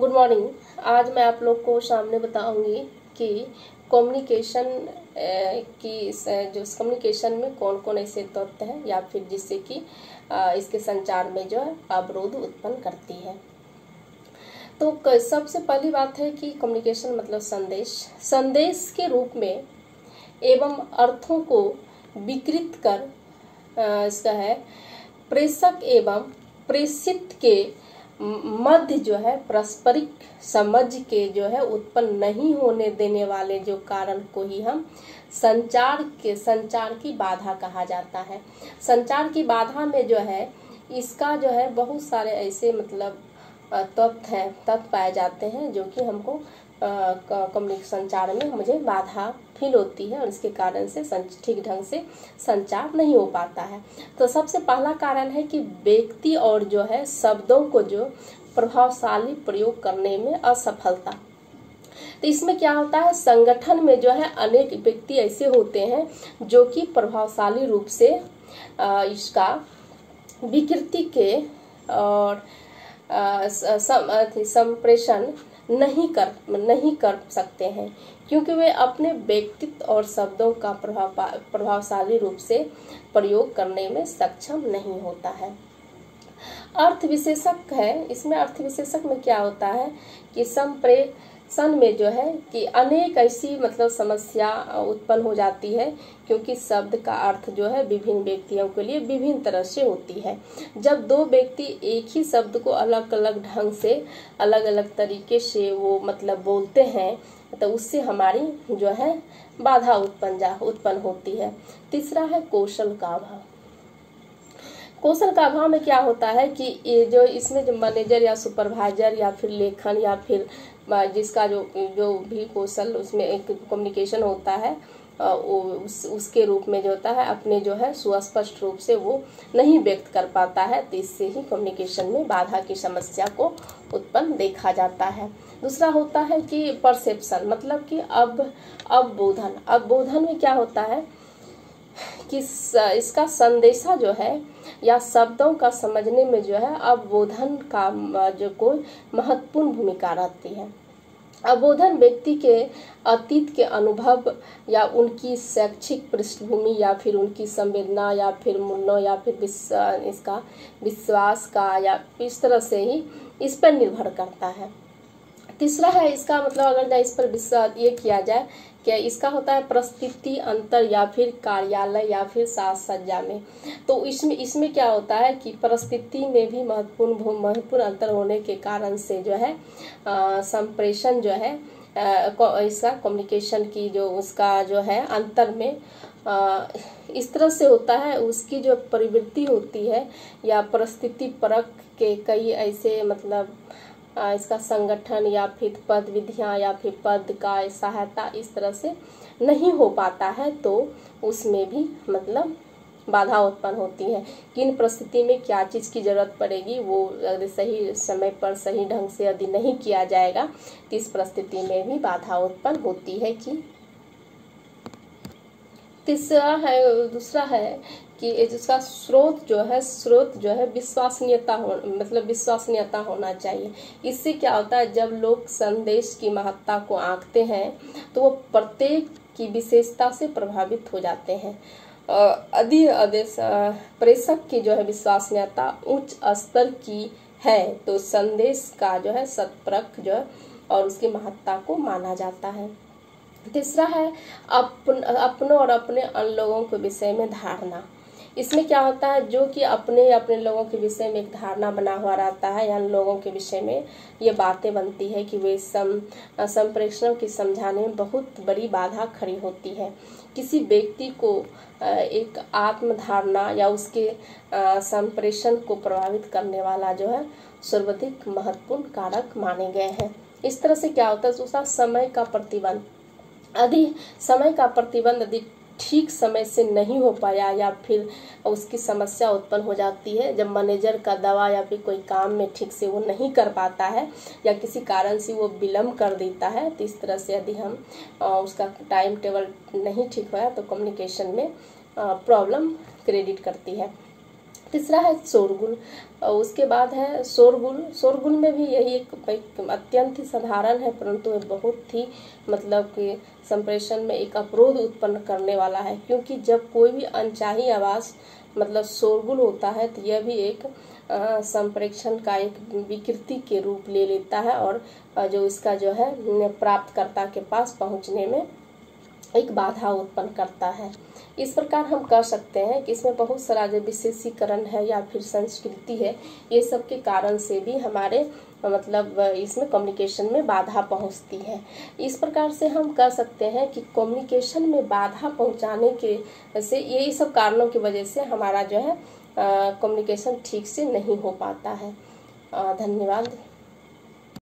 Good morning. आज मैं आप लोग को सामने बताऊंगी कि कम्युनिकेशन जो कम्युनिकेशन में कौन कौन ऐसे तत्व हैं या फिर जिससे कि इसके संचार में जो है अवरोध उत्पन्न करती है। तो सबसे पहली बात है कि कम्युनिकेशन मतलब संदेश के रूप में एवं अर्थों को विकृत कर इसका है प्रेषक एवं प्रेषित के मध्य जो है पारस्परिक समझ के जो है उत्पन्न नहीं होने देने वाले जो कारण को ही हम संचार की बाधा कहा जाता है। संचार की बाधा में जो है इसका जो है बहुत सारे ऐसे मतलब तत्व पाए जाते हैं जो कि हमको संचार में मुझे बाधा फील होती है और इसके कारण से ठीक ढंग से संचार नहीं हो पाता है। तो सबसे पहला कारण है कि व्यक्ति और जो है शब्दों को जो प्रभावशाली प्रयोग करने में असफलता। तो इसमें क्या होता है, संगठन में जो है अनेक व्यक्ति ऐसे होते हैं जो कि प्रभावशाली रूप से इसका विकृति के और संप्रेषण नहीं कर सकते हैं, क्योंकि वे अपने व्यक्तित्व और शब्दों का प्रभावशाली रूप से प्रयोग करने में सक्षम नहीं होता है। अर्थ विशेषक है, इसमें अर्थ विशेषक में क्या होता है कि संप्रेषण में जो है कि अनेक ऐसी मतलब समस्या उत्पन्न हो जाती है, क्योंकि शब्द का अर्थ जो है विभिन्न व्यक्तियों के लिए विभिन्न तरह से होती है। जब दो व्यक्ति एक ही शब्द को अलग अलग ढंग से अलग अलग तरीके से वो मतलब बोलते हैं तो उससे हमारी जो है बाधा उत्पन्न होती है। तीसरा है कौशल का अभाव। कौशल का अभाव में क्या होता है कि ये जो इसमें जो मैनेजर या सुपरवाइजर या फिर लेखन या फिर जिसका जो भी कौशल उसमें एक कम्युनिकेशन होता है उसके रूप में जो होता है अपने जो है सुस्पष्ट रूप से वो नहीं व्यक्त कर पाता है, तो इससे ही कम्युनिकेशन में बाधा की समस्या को उत्पन्न देखा जाता है। दूसरा होता है कि परसेप्शन मतलब कि अवबोधन में क्या होता है कि इसका संदेशा जो है या शब्दों का समझने में जो है अवबोधन का जो कोई महत्वपूर्ण भूमिका रहती है। अवबोधन व्यक्ति के अतीत के अनुभव या उनकी शैक्षिक पृष्ठभूमि या फिर उनकी संवेदना या फिर मूल्यों या फिर इसका विश्वास का या इस तरह से ही इस पर निर्भर करता है। तीसरा है इसका मतलब अगर इस पर विश्वास ये किया जाए कि इसका होता है परिस्थिति अंतर या फिर कार्यालय या फिर साज सज्जा में। तो इसमें क्या होता है कि परिस्थिति में भी महत्वपूर्ण अंतर होने के कारण से जो है संप्रेषण जो है इसका कम्युनिकेशन की जो उसका जो है अंतर में इस तरह से होता है, उसकी जो प्रवृत्ति होती है या परिस्थिति परक के कई ऐसे मतलब इसका संगठन या फिर पद विधियां या फिर पद का सहायता इस तरह से नहीं हो पाता है, तो उसमें भी मतलब बाधा उत्पन्न होती है। किन परिस्थिति में क्या चीज की जरूरत पड़ेगी वो अगर सही समय पर सही ढंग से यदि नहीं किया जाएगा तो इस परिस्थिति में भी बाधा उत्पन्न होती है। कि दूसरा है कि जिसका स्रोत जो है विश्वसनीयता होना चाहिए। इससे क्या होता है, जब लोग संदेश की महत्ता को आंकते हैं तो वो प्रत्येक की विशेषता से प्रभावित हो जाते हैं। प्रेषक की जो है विश्वसनीयता उच्च स्तर की है तो संदेश का जो है सतपरक जो है और उसकी महत्ता को माना जाता है। तीसरा है अपनों और अपने अन्य लोगों के विषय में धारणा। इसमें क्या होता है, जो कि अपने लोगों के विषय में एक धारणा बना हुआ रहता है या लोगों के विषय में ये बातें बनती है कि वे संप्रेषणों की समझाने में बहुत बड़ी बाधा खड़ी होती है। किसी व्यक्ति को एक आत्मधारणा या उसके संप्रेषण को प्रभावित करने वाला जो है सर्वाधिक महत्वपूर्ण कारक माने गए हैं। इस तरह से क्या होता है, दूसरा समय का प्रतिबंध यदि ठीक समय से नहीं हो पाया या फिर उसकी समस्या उत्पन्न हो जाती है, जब मैनेजर का दवा या फिर कोई काम में ठीक से वो नहीं कर पाता है या किसी कारण से वो विलम्ब कर देता है, तो इस तरह से यदि हम उसका टाइम टेबल नहीं ठीक हुआ तो कम्युनिकेशन में प्रॉब्लम क्रिएट करती है। तीसरा है शोरगुल, और उसके बाद है शोरगुल। शोरगुल में भी यही एक अत्यंत ही साधारण है, परंतु बहुत ही मतलब कि संप्रेषण में एक अवरोध उत्पन्न करने वाला है, क्योंकि जब कोई भी अनचाही आवाज़ मतलब शोरगुल होता है तो यह भी एक संप्रेषण का एक विकृति के रूप ले लेता है, और जो इसका जो है प्राप्तकर्ता के पास पहुंचने में एक बाधा उत्पन्न करता है। इस प्रकार हम कह सकते हैं कि इसमें बहुत सारा जो विशेषीकरण है या फिर संस्कृति है, ये सब के कारण से भी हमारे मतलब इसमें कम्युनिकेशन में बाधा पहुंचती है। इस प्रकार से हम कह सकते हैं कि कम्युनिकेशन में बाधा पहुंचाने के से यही सब कारणों की वजह से हमारा जो है कम्युनिकेशन ठीक से नहीं हो पाता है। धन्यवाद।